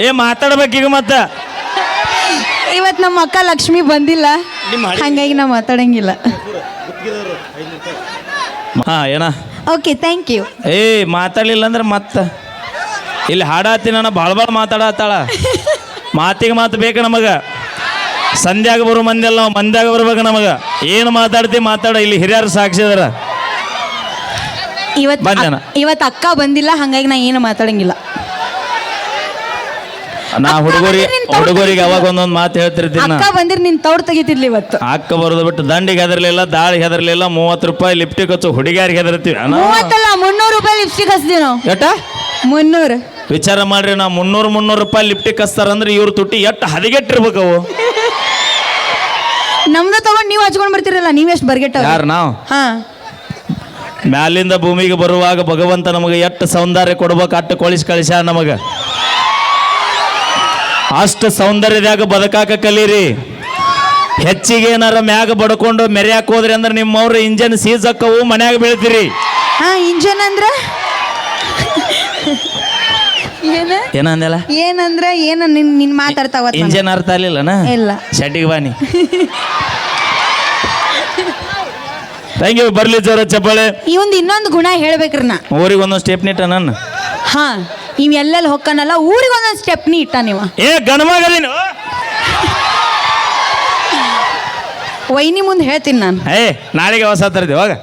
ಏ ಮಾತಾಡ್ಬೇಕೀಗ ಮತ್ತ ಇವತ್ತು ನಮ್ಮ ಅಕ್ಕ ಲಕ್ಷ್ಮಿ ಬಂದಿಲ್ಲ, ಹಂಗಾಗಿ ನಾವು ಮಾತಾಡಂಗಿಲ್ಲ. ಹಾ ಏನ ಓಕೆ, ಥ್ಯಾಂಕ್ ಯು. ಏ ಮಾತಾಡ್ಲಿಲ್ಲ ಅಂದ್ರೆ ಮತ್ತ ಇಲ್ಲಿ ಹಾಡಾತಿ ನಾನು ಭಾಳ ಮಾತಾಡತ್ತಾಳ. ಮಾತಿಗೆ ಮಾತು ಬೇಕು ನಮಗ. ಸಂಧ್ಯಾಗ ಬರೋ ಮಂದಿಲ್ಲ, ನಾವು ಮಂದ್ಯಾಗ ಬರ್ಬೇಕು ನಮಗ. ಏನು ಮಾತಾಡ್ತಿ ಮಾತಾಡ, ಇಲ್ಲಿ ಹಿರಿಯರು ಸಾಕ್ಷಿದಾರ. ಇವತ್ತು ಅಕ್ಕ ಬಂದಿಲ್ಲ, ಹಂಗಾಗಿ ನಾ ಏನು ಮಾತಾಡಂಗಿಲ್ಲ. ನಾ ಹುಡುಗರಿಗೆ ಅವಾಗ ಒಂದೊಂದು ಮಾತು ಹೇಳ್ತಿರ್ತೀನಿ. ಅಕ್ಕ ಬಂದಿರ್ ನಿನ್ ತೌಡ್ ತೆಗಿತಿದ್ಲಿ ಇವತ್ತು. ಅಕ್ಕ ಬರೋದು ಬಿಟ್ಟು ದಂಡಿಗೆ ಹೆದರ್ಲಿಲ್ಲ, ದಾಳಿಗೆ ಹೆದರ್ಲಿಲ್ಲ. 30 ರೂಪಾಯಿ ಲಿಪ್ಟಿಕ್ ಹಚ್ಚು ಹುಡುಗಿಯಾರಿಗೆ ಹೆದರ್ತೀವಿ. 300 ರೂಪಾಯಿ ಲಿಪ್ಸ್ಟಿಕ್ ಹಚ್ತೀವಿ ನಾವು. ಎಟ 300. ವಿಚಾರ ಮಾಡ್ರಿ, ನಾವು 300 ರೂಪಾಯಿ ಲಿಪ್ಟಿಕ್ ಹಚ್ತಾರಂದ್ರೆ ಇವ್ರ ತುಟ್ಟಿ ಎಷ್ಟು ಹದಗೆಟ್ಟಿರ್ಬೇಕು ಅವು. ನಮ್ದು ತಗೊಂಡ್ ನೀವು ಹಚ್ಕೊಂಡ್ ಬರ್ತಿರಲ್ಲ, ನೀವೆಷ್ಟು ಬರ್ಗೆಟ್ಟ. ಯಾರು ನಾವು? ಹಾ, ಮ್ಯಾಲಿಂದ ಭೂಮಿಗೆ ಬರುವಾಗ ಭಗವಂತ ನಮಗೆ ಎಷ್ಟು ಸೌಂದರ್ಯ ಕೊಡ್ಬೇಕು ಅಟ್ಟು ಕಳಿಸ ನಮಗ. ಅಷ್ಟು ಸೌಂದರ್ಯದಾಗ ಬದುಕಾಕ ಕಲೀರಿ. ಹೆಚ್ಚಿಗೆ ಏನಾರ ಮ್ಯಾಗ ಬಡ್ಕೊಂಡು ಮೆರ್ಯಾಕ್ ಹೋದ್ರಿ ಅಂದ್ರೆ ನಿಮ್ಮವ್ರ ಇಂಜನ್ ಸೀಸ್ ಅಕ್ಕವು, ಮನ್ಯಾಗ ಬೀಳ್ತೀರಿ. ಹಾ, ಇಂಜನ್ ಅಂದ್ರ ಏನಂದಲ್ಲ, ಏನಂದ್ರ ಏನ ನಿನ್ ಮಾತಾಡ್ತಾವ. ಇಂಜನ್ ಅರ್ಥ ಆಗ್ಲಿಲ್ಲನ? ಇಲ್ಲ, ಶೆಟ್ಟಿಗೆ ಬಾನಿ. Thank you. ಬರ್ಲಿ ಜೋರ ಚಪ್ಪಾಳೆ. ಇವಂದು ಇನ್ನೊಂದು ಗುಣ ಹೇಳ್ಬೇಕ್ರಿ. ನಾ ಊರಿಗೆ ಒಂದೊಂದು ಸ್ಟೆಪ್ ನಿಟ್ಟ ನನ್ನ. ಹಾ, ಇವ್ ಎಲ್ಲೆಲ್ಲಿ ಹೊಕ್ಕನಲ್ಲ ಊರಿಗೆ ಒಂದೊಂದು ಸ್ಟೆಪ್ನಿ ಇಟ್ಟ. ನೀವ ಏ ಗಣಮಗಲಿನ ವೈನಿ ಮುಂದೆ ಹೇಳ್ತೀನಿ ನಾನು. ನಾಳೆಗೆ ಹೊಸ ತರ್ತೀವಿ ಹೋಗ.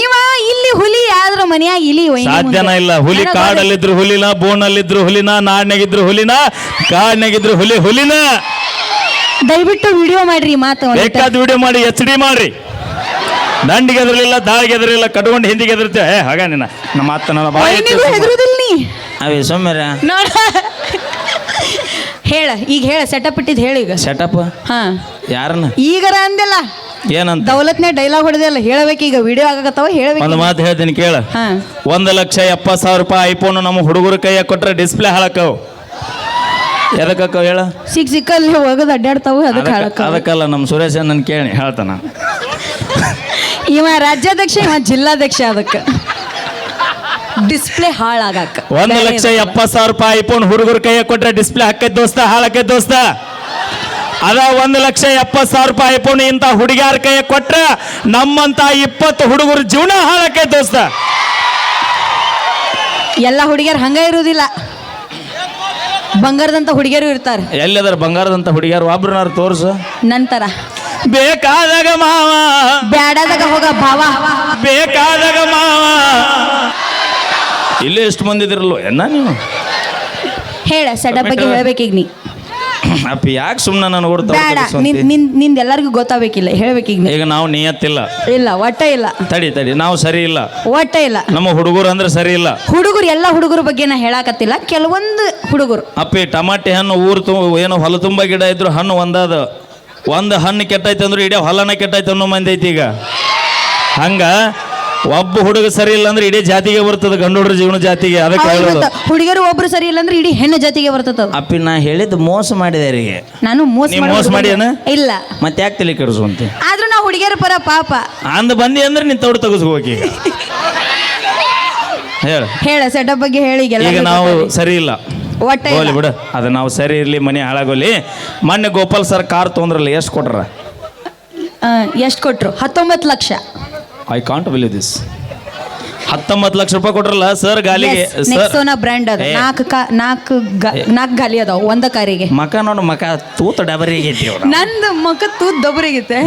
ಇವ ಇಲ್ಲಿ ಹುಲಿ ಆದ್ರ ಮನ್ಯಾಗ ಇಲಿ ಸಾಧ್ಯನ ಇಲ್ಲ. ಹುಲಿ ಕಾಡಲ್ಲಿದ್ರು ಹುಲಿನ, ಬೋನಲ್ಲಿದ್ರು ಹುಲಿನ, ನಾಡ್ನಾಗಿದ್ರು ಹುಲಿನ, ಕಾಡ್ನಾಗಿದ್ರು ಹುಲಿನ. ದಯವಿಟ್ಟು ವಿಡಿಯೋ ಮಾಡ್ರಿ. ಮಾತು ಬೇಕಾದ ವಿಡಿಯೋ ಮಾಡಿ, HD ಮಾಡ್ರಿ. ದಂಡಿಗೆ ಎದರ್ಲಿಲ್ಲ, ದಾಳಿಗೆ ಎದರ್ಲಿಲ್ಲ, ಕಟ್ಕೊಂಡು ಹಿಂದಿಗೆ ಎದರ್ತೇವೆ. ಹಾಗ ನಿನ್ನ ನಮ್ಮ ಮಾತ ಹೆದರುದಿಲ್ಲ ನೀ. ಅವೇ ಸೌಮ್ಯರ ಹೇಳ, ಈಗ ಹೇಳ. ಸೆಟಪ್ ಇಟ್ಟಿದ್ ಹೇಳಿ ಈಗ. ಸೆಟಪ್? ಹಾ, ಯಾರನ್ನ ಈಗರ ಅಂದೆಲ್ಲ ಏನಂತ ದೌಲತ್ನೇ ಡೈಲಾಗ್ ಹೊಡೆದಲ್ಲ. ಹೇಳಬೇಕೀಗ, ವಿಡಿಯೋ ಆಗಕತ್ತಾವ, ಹೇಳಬೇಕು. ಒಂದು ಮಾತು ಹೇಳ್ತೀನಿ ಕೇಳ. 1,70,000 ರೂಪಾಯಿ ಐಫೋನ್ ನಮ್ಮ ಹುಡುಗರ ಕೈಯಾಗ ಕೊಟ್ರೆ ಡಿಸ್ಪ್ಲೇ ಹಾಳಕ್ಕವು. ಎದಕ್ಕ ಹೇಳ? ಸಿಕ್ಕಲ್ಲಿ ಹೋಗೋದು ಅಡ್ಡಾಡ್ತಾವು, ಅದಕ್ಕೆ ಹಾಳಕ್ಕ. ಅದಕ್ಕಲ್ಲ, ನಮ್ಮ ಸುರೇಶ್ ನನ್ನ ಕೇಳಿ ಹೇಳ್ತಾನ. ಇವ ರಾಜ್ಯಾಧ್ಯಕ್ಷ, ಇವ ಜಿಲ್ಲಾಧ್ಯಕ್ಷ. ಅದಕ್ಕೆ ಡಿಸ್ಪ್ಲೇ ಹಾಳಾಗಕ್ಕ 1,70,000 ರೂಪಾಯಿ ಐಫೋನ್ ಹುಡುಗರ ಕೈಯಾಗ ಕೊಟ್ರೆ ಡಿಸ್ಪ್ಲೇ ಹಾಕೈತ್ ದೋಸ್ತ, ಹಾಳಾಕೈತ್ ದೋಸ್ತ. ಅದ 1,70,000 ರೂಪಾಯಿ ಐಫೋನ್ ಇಂತ ಹುಡುಗಿಯಾರ ಕೈಯಾಗ ಕೊಟ್ರೆ ನಮ್ಮಂತ 20 ಹುಡುಗರ ಜೀವನ ಹಾಳಾಕೈತ್ ದೋಸ್ತ. ಎಲ್ಲ ಹುಡುಗಿಯರು ಹಂಗ ಇರುವುದಿಲ್ಲ, ಬಂಗಾರದಂತ ಹುಡುಗಿಯರು ಇರ್ತಾರೆ. ಎಲ್ಲದಾರ ಬಂಗಾರದಂತ ಹುಡುಗಿಯರು? ಒಬ್ರನಾರು ತೋರ್ಸು. ನಂತರ ಬೇಕಾದಾಗ ಮಾವ, ಬ್ಯಾಡಾದಾಗ ಹೋಗ ಭಾವ, ಬೇಕಾದಾಗ ಮಾವ. ಇಲ್ಲೇ ಎಷ್ಟು ಮಂದಿ ಇದಿರಲ್ವ ಎನ್ನ ನೀವು? ಹೇಳ, ಸೆಟಪ್ ಬಗ್ಗೆ ಹೇಳ್ಬೇಕೀಗ ನೀ. ಅಪ್ಪ ಯಾಕೆ ಸುಮ್ಮನೆ ನಾನು ಬೇಡ, ನಿಂದ ಎಲ್ಲರಿಗೂ ಗೊತ್ತಾಗಬೇಕಿಲ್ಲ, ಹೇಳ್ಬೇಕೀಗ. ಈಗ ನಾವು ನಿಯತ್ತಿಲ್ಲ, ಇಲ್ಲ ಒಟ್ಟ ಇಲ್ಲ. ತಡಿ ನಾವು ಸರಿ ಇಲ್ಲ, ಒಟ್ಟ ಇಲ್ಲ. ನಮ್ಮ ಹುಡುಗರು ಅಂದ್ರೆ ಸರಿ ಇಲ್ಲ. ಹುಡುಗರು ಎಲ್ಲ ಹುಡುಗರ ಬಗ್ಗೆ ನಾ ಹೇಳಾಕತ್ತಿಲ್ಲ, ಕೆಲವೊಂದು ಹುಡುಗರು. ಅಪ್ಪಿ ಟಮಾಟೆ ಹಣ್ಣು ಏನು ಹೊಲ ತುಂಬ ಗಿಡ ಇದ್ರು ಹಣ್ಣು ಒಂದು ಹಣ್ಣು ಕೆಟ್ಟೈತೆ ಅಂದ್ರೆ ಇಡೀ ಹೊಲನ ಕೆಟ್ಟೈತೆ ಅನ್ನೋ ಮಂದಿ ಐತಿ ಈಗ. ಹಂಗ ಒಬ್ಬ ಹುಡುಗ ಸರಿ ಇಲ್ಲ ಅಂದ್ರೆ ಇಡೀ ಜಾತಿಗೆ ಬರ್ತದ, ಗಂಡು ಹುಡುಗರ ಜೀವನ ಜಾತಿಗೆ. ಅದಕ್ಕೆ ಹುಡುಗರು ಒಬ್ರು ಸರಿ ಇಲ್ಲ ಅಂದ್ರೆ ಇಡೀ ಹೆಣ್ಣು ಜಾತಿಗೆ ಬರ್ತದ. ಅಪ್ಪಿ ನಾ ಹೇಳಿದ್ದು ಮೋಸ ಮಾಡಿದಾರಿಗೆ. ನಾನು ಮೋಸ ಮಾಡಿ ಇಲ್ಲ, ಮತ್ತೆ ಯಾಕೆ ತಲೆ ಕೆಡಿಸುವಂತೆ? ಆದ್ರೂ ನಾ ಹುಡುಗಿಯರ ಪರ ಪಾಪ ಅಂದ್ ಬಂದಿ ಅಂದ್ರೆ ನೀನ್ ತೌಡು ತಗಸ್ಕೋಬೇಕು. ಈಗ ಹೇಳ, ಸೆಟಪ್ ಬಗ್ಗೆ ಹೇಳಿ. ಈಗ ನಾವು ಸರಿ ಇಲ್ಲ, ಹೋಗ್ಲಿ ಬಿಡು, ಅದು ನಾವು ಸರಿ ಇರ್ಲಿ, ಮನೆ ಹಾಳಾಗೋಲಿ. ಮೊನ್ನೆ ಗೋಪಾಲ್ ಸರ್ ಕಾರ್ ತೊಂದ್ರಲ್ಲ, ಎಷ್ಟು ಕೊಟ್ರ? ಎಷ್ಟು ಕೊಟ್ರು? 19 lakh. I can't believe this. 19 lakh ರೂಪಾಯಿ ಕೊಟ್ರಲ್ಲ ಸರ್ ಗಾಲಿಗೆ. ನೆಕ್ಸೋನಾ ಬ್ರ್ಯಾಂಡ್ ಅದು. ನಾಲ್ಕು ಗಾಲಿ ಅದಾವ ಒಂದ ಕಾರಿಗೆ. ಮಕ ನೋಡು, ಮಕ ತೂತ ಡಬರಿಗೈತಿ. ನಂದು ಮಕ ತೂತ್ ದಬರಿಗೈತೆ,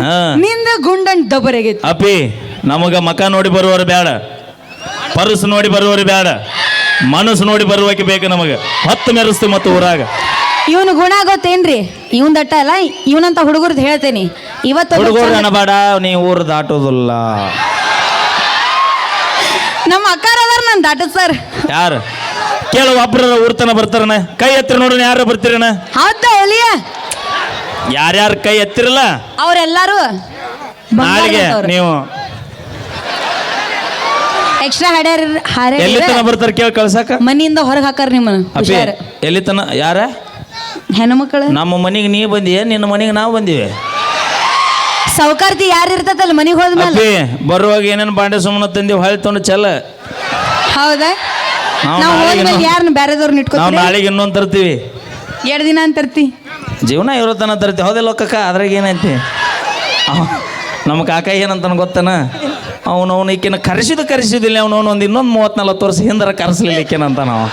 ನಿಂದ ಗುಂಡನ್ ದಬರಿಗೈತಿ. ಅಪ್ಪಿ ನಮಗ ಮಕ ನೋಡಿ ಬರುವವರು ಬೇಡ, ಪರ್ಸ್ ನೋಡಿ ಬರುವವರು ಬೇಡ, ಮನಸ್ಸು ನೋಡಿ ಬರುವಕ್ಕೆ ಬೇಕು ನಮಗೆ. 10 ಮೆರೆಸ್ತು ಮತ್ತು ಊರಾಗ. ಇವನು ಗುಣ ಗೊತ್ತೇನ್ರಿ? ಇವನ್ ದಟ್ಟ ಅಲ್ಲ, ಇವನಂತ ಹುಡುಗರ್ದು ಹೇಳ್ತೇನಿ. ಇವತ್ತು ಹುಡುಗರು ಅನಬೇಡ, ನೀ ಊರು ದಾಟೋದಿಲ್ಲ. ನಮ್ಮ ಅಕ್ಕಾರ ಅದಾರ, ನಾನು ದಾಟದ ಸರ್. ಯಾರು ಕೇಳು? ಒಬ್ರ ಊರ್ತನ ಬರ್ತಾರನ? ಕೈ ಎತ್ತಿರ ನೋಡ್ರಿ, ಯಾರು ಬರ್ತೀರನ? ಹೌದಾ? ಎಲ್ಲಿಯ ಯಾರ್ಯಾರು ಕೈ ಎತ್ತಿರಲ್ಲ ಅವ್ರೆಲ್ಲಾರು ನಾಳೆಗೆ ನೀವು ಎಕ್ಸ್ಟ್ರಾ ಹಾಡ್ಯಾರ. ಎಲ್ಲಿ ತನ ಬರ್ತಾರೆ ಕೇಳಿ ಕಳ್ಸಾಕ? ಮನಿಯಿಂದ ಹೊರಗೆ ಹಾಕಾರ ನಿಮ್ಮನ್ನ. ಎಲ್ಲಿ ತನ? ಯಾರ ಹೆಣ್ಮಕ್ಳು? ನಮ್ಮ ಮನೆಗೆ ನೀ ಬಂದಿಯ, ನಿನ್ನ ಮನೆಗೆ ನಾವು ಬಂದಿವಿ. ಸೌಕಾರ್ತಿ ಯಾರು ಇರ್ತದಲ್ಲ ಮನೆಗೆ ಹೋದ್ಮೇಲೆ? ಬರುವಾಗ ಏನೇನು ಬಾಂಡೆ ಸುಮ್ಮನೆ ತಂದಿ ಹೊಳೆ ತೊಂಡು ಚಲ. ಹೌದಾ? ನಾವು ನಾವು ನಾಳೆಗೆ ಹೋದ್ಮೇಲೆ ಇನ್ನೊಂದ್- ಯಾರನ್ನ ಬ್ಯಾರೆದವ್ರನ್ನ ನಾವು ಇಟ್ಕೋತೀರಿ ನಾಳೆಗೆ ಇನ್ನೊಂದು ತರ್ತೀವಿ. 2 ದಿನ ಅಂತ ತರ್ತಿ. ಜೀವನ ಇರೋತನ ತರ್ತೀವಿ. ಹೌದಿಲ್ಲ ಕಕ್ಕ? ಅದ್ರಾಗ ಏನೈತಿ? ನಮ್ಮ ಕಾಕ ಏನಂತಾನ ಗೊತ್ತನ? ಅವನು ಈಕಿನ ಕರೆಸಿದಿಲ್ಲ ಅವನು ಒಂದು ಇನ್ನೊಂದು 30-40 ವರ್ಷ ಹಿಂದರ ಕರೆಸಲಿಲ್ಲ ಈಕಿನಂತ ನಾವು.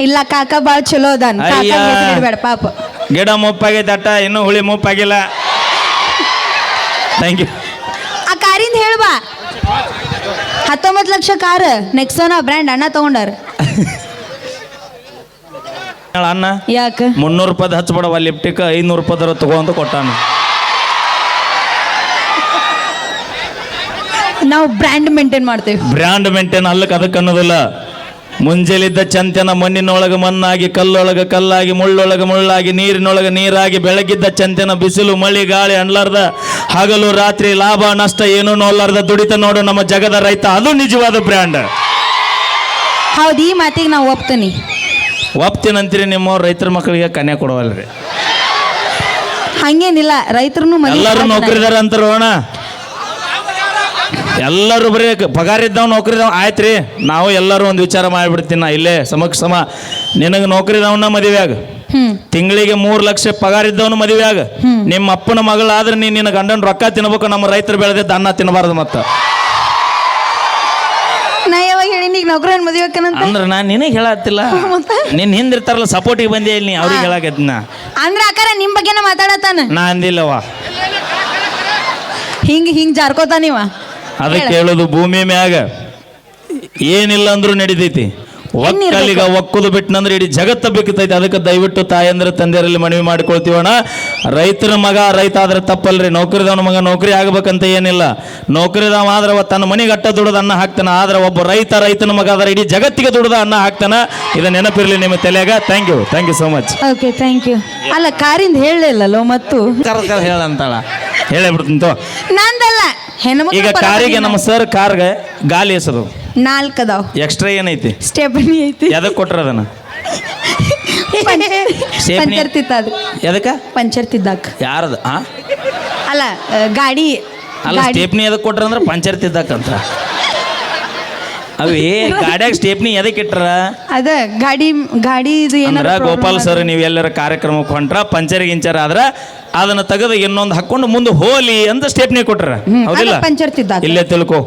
ಇಲ್ಲ ಕಾಕ ಬಾಳ ಚಲೋ ಅದಾನ. ಅಯ್ಯ. ಬೇಡ ಪಾಪ. ಗಿಡ ಮುಪ್ಪಾಗೈತೆ ಅಟ್ಟ, ಇನ್ನೂ ಹುಳಿ ಮುಪ್ಪಾಗಿಲ್ಲ. Thank you. ಆ ಕಾರಿಂದ ಹೇಳ್ಬಾ. 19 ಲಕ್ಷ ಕಾರ್ ನೆಕ್ಸೋನಾ ಬ್ರ್ಯಾಂಡ್ ಅಣ್ಣ ತಗೊಂಡಾರ. ಅಣ್ಣ ಯಾಕ 300 ರೂಪಾಯಿ ಹಚ್ಬೇಡವ ಲಿಫ್ಟಿಕ್, 500 ರೂಪಾಯಿ ತಗೊಂಡು ಕೊಟ್ಟಾನ. ನಾವು ಬ್ರ್ಯಾಂಡ್ ಮೇಂಟೈನ್ ಮಾಡ್ತೇವೆ. ಬ್ರ್ಯಾಂಡ್ ಮೇಂಟೈನ್ ಅಲ್ಲಕ್ಕೆ ಅದಕ್ಕೆ ಅನ್ನೋದಿಲ್ಲ. ಮುಂಜಾಲಿದ್ದ ಚಂತನ ಮಣ್ಣಿನೊಳಗೆ ಮಣ್ಣಾಗಿ, ಕಲ್ಲೊಳಗೆ ಕಲ್ಲಾಗಿ, ಮುಳ್ಳೊಳಗೆ ಮುಳ್ಳಾಗಿ, ನೀರಿನೊಳಗೆ ನೀರಾಗಿ, ಬೆಳಗಿದ್ದ ಚಂತನ ಬಿಸಿಲು ಮಳಿ ಗಾಳಿ ಅನ್ಲಾರ್ದ, ಹಗಲು ರಾತ್ರಿ ಲಾಭ ನಷ್ಟ ಏನೂ ನೋಡ್ಲಾರ್ದ ದುಡಿತ ನೋಡು ನಮ್ಮ ಜಗದ ರೈತ. ಅದು ನಿಜವಾದ ಬ್ರ್ಯಾಂಡ್. ಹೌದು, ಈ ಮಾತಿಗೆ ನಾವು ಒಪ್ತೀನಿ. ಒಪ್ತೀನಂತೀರಿ ನಿಮ್ಮ ರೈತರ ಮಕ್ಕಳಿಗೆ ಕನ್ಯಾ ಕೊಡವಲ್ರಿ. ಹಂಗೇನಿಲ್ಲ, ರೈತರು ಎಲ್ಲರೂ ನೌಕರಿದಾರ ಅಂತಾರ ಅಣ್ಣ. ಎಲ್ಲರೂ ಬರೀ ಪಗಾರ ಇದ್ದಾವ ನೌಕರಿ ಇದಾವ ಆಯ್ತು ರೀ. ನಾವು ಎಲ್ಲರೂ ಒಂದು ವಿಚಾರ ಮಾಡಿಬಿಡ್ತೀನಿ. ನಾ ಇಲ್ಲೇ ಸಮ ನಿನಗೆ ನೌಕರಿ ಇದಾವನ್ನ ಮದುವೆ ಆಗ, ತಿಂಗಳಿಗೆ 3 ಲಕ್ಷ ಪಗಾರ ಇದ್ದವನು ಮದುವೆ ಆಗ. ನಿಮ್ಮ ಅಪ್ಪನ ಮಗಳಾದ್ರೆ ನಿನ್ನ ಗಂಡನ ರೊಕ್ಕ ತಿನ್ಬೇಕು. ನಮ್ಮ ರೈತರು ಬೆಳೆದಿದ್ದ ಅನ್ನ ತಿನ್ನಬಾರ್ದು. ಮತ್ತೆ ನಾ ಯಾವಾಗ ಹೇಳಿ ಈಗ ನೌಕರಿ ಮದುವೆಕನಂತ ಅಂದ್ರೆ ನಾನು ನಿನಗೆ ಹೇಳತ್ತಿಲ್ಲ, ನಿನ್ನ ಹಿಂದಿರ್ತಾರಲ್ಲ ಸಪೋರ್ಟಿಗೆ ಬಂದೇ ಇಲ್ಲಿ ಅವ್ರಿಗೆ ಹೇಳಕತ್ತಿನ. ಅಂದ್ರೆ ಅಕ್ಕಾರ ನಿಮ್ ಬಗ್ಗೆನ ಮಾತಾಡತಾನ. ನಾ ಅಂದಿಲ್ಲವ. ಹಿಂಗ್ ಜಾರ್ಕೋತಾನಿವ. ಅದಕ್ಕೆ ಹೇಳೋದು, ಭೂಮಿ ಮ್ಯಾಗ ಏನಿಲ್ಲ ಅಂದ್ರೂ ನಡಿತೈತಿ. ಒಕ್ಕಲಿಗ ಒಕ್ಕುದು ಬಿಟ್ಟನಂದ್ರೆ ಇಡೀ ಜಗತ್ತ ಬೇಕೈತಿ. ಅದಕ್ಕೆ ದಯವಿಟ್ಟು ತಾಯಂದ್ರೆ ತಂದೆಯರಲ್ಲಿ ಮನವಿ ಮಾಡಿಕೊಳ್ತೀವಣ್ಣ. ರೈತರ ಮಗ ರೈತ ಆದ್ರೆ ತಪ್ಪಲ್ರಿ. ನೌಕರಿದವನ ಮಗ ನೌಕರಿ ಆಗ್ಬೇಕಂತ ಏನಿಲ್ಲ. ನೌಕರಿದವ ಆದ್ರೆ ತನ್ನ ಮನೆಗೆ ಅಟ್ಟ ದುಡ್ದು ಅನ್ನ ಹಾಕ್ತಾನ. ಆದ್ರೆ ಒಬ್ಬ ರೈತನ ಮಗ ಆದ್ರೆ ಇಡೀ ಜಗತ್ತಿಗೆ ದುಡ್ದು ಅನ್ನ ಹಾಕ್ತಾನ. ಇದು ನೆನಪಿರ್ಲಿ ನಿಮ್ಮ ತಲೆಯಾಗ. Thank you so much. Okay, thank you. ಅಲ್ಲ, ಕಾರಿಂದ ಹೇಳಲಿಲ್ಲಲ್ಲೋ ಮತ್ತು ಹೇಳಂತಾಳ. ಹೇಳೇ ಬಿಡ್ತೀನಿ. ನಂದಲ್ಲ, ಈಗ ಕಾರಿಗೆ ನಮ್ಮ ಸರ್ ಕಾರ್ಗೆ ಗಾಲಿ ಎಸದು 4 ಅದಾವ. ಎಕ್ಸ್ಟ್ರಾ ಏನೈತಿ? ಸ್ಟೆಪ್ನಿ ಐತಿ. ಎದಕ್ಕೆ ಕೊಟ್ರ ಅದನ್ನ? ಪಂಚರ್ ತಿತ್ತಾದ. ಎದಕ್ಕ? ಪಂಚರ್ ತಿದ್ದಾಕ. ಯಾರದ? ಅಲ್ಲ, ಗಾಡಿ ಅಲ್ಲ, ಸ್ಟೇಪ್ನಿ ಎದಕ್ಕೆ ಕೊಟ್ರ ಅಂದ್ರೆ ಪಂಚರ್ ತಿದ್ದಾಕಂತ. ಅವೇ ಗಾಡಿಯಾಗ ಸ್ಟೇಪ್ನಿ ಎದಕ್ಕೆ ಇಟ್ರ? ಅದ ಗಾಡಿ ಇದು ಅಂದ್ರ ಗೋಪಾಲ್ ಸರ್ ನೀವು ಎಲ್ಲರ ಕಾರ್ಯಕ್ರಮಕ್ಕೆ ಹೊಂಟ್ರ ಪಂಚರ್ ಗಿಂಚರ್ ಆದ್ರ ಅದನ್ನ ತೆಗೆದು ಇನ್ನೊಂದು ಹಾಕೊಂಡು ಮುಂದೆ ಹೋಲಿ ಅಂತ ಸ್ಟೇಪ್ನಿ ಕೊಟ್ರ. ಹೌದಿಲ್ಲ? ಪಂಚರ್ ತಿದ್ದಾಕ. ಇಲ್ಲೇ ತಿಳ್ಕೊ.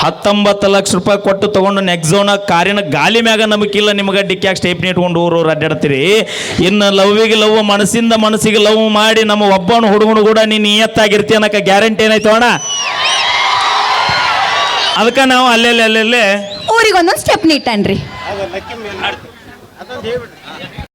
19 ಲಕ್ಷ ರೂಪಾಯಿ ಕೊಟ್ಟು ತಗೊಂಡು ನೆಕ್ಸೋನ ಕಾರಿನ ಗಾಲಿ ಮ್ಯಾಗ ನಮಗಿಲ್ಲ. ನಿಮಗೆ ಡಿಕ್ಕಿಯಾಗ ಸ್ಟೇಪ್ನಿ ಇಟ್ಕೊಂಡು ಊರು ಅಡ್ಡಾಡ್ತೀರಿ. ಇನ್ನು ಲವ್ವಿಗೆ ಲವ್, ಮನಸ್ಸಿಗೆ ಲವ್ ಮಾಡಿ ನಮ್ಮ ಒಬ್ಬನ ಹುಡುಗನು ಕೂಡ ನೀನು ನಿಯತ್ತಾಗಿರ್ತಿ ಅನ್ನಕ ಗ್ಯಾರಂಟಿ ಏನಾಯ್ತು ಅಣ್ಣ? ಅದಕ್ಕೆ ನಾವು ಅಲ್ಲೆಲ್ಲೇ ಊರಿಗೊಂದೊಂದು ಸ್ಟೆಪ್ನಿ ಇಟ್ಟಾನ್ರಿ.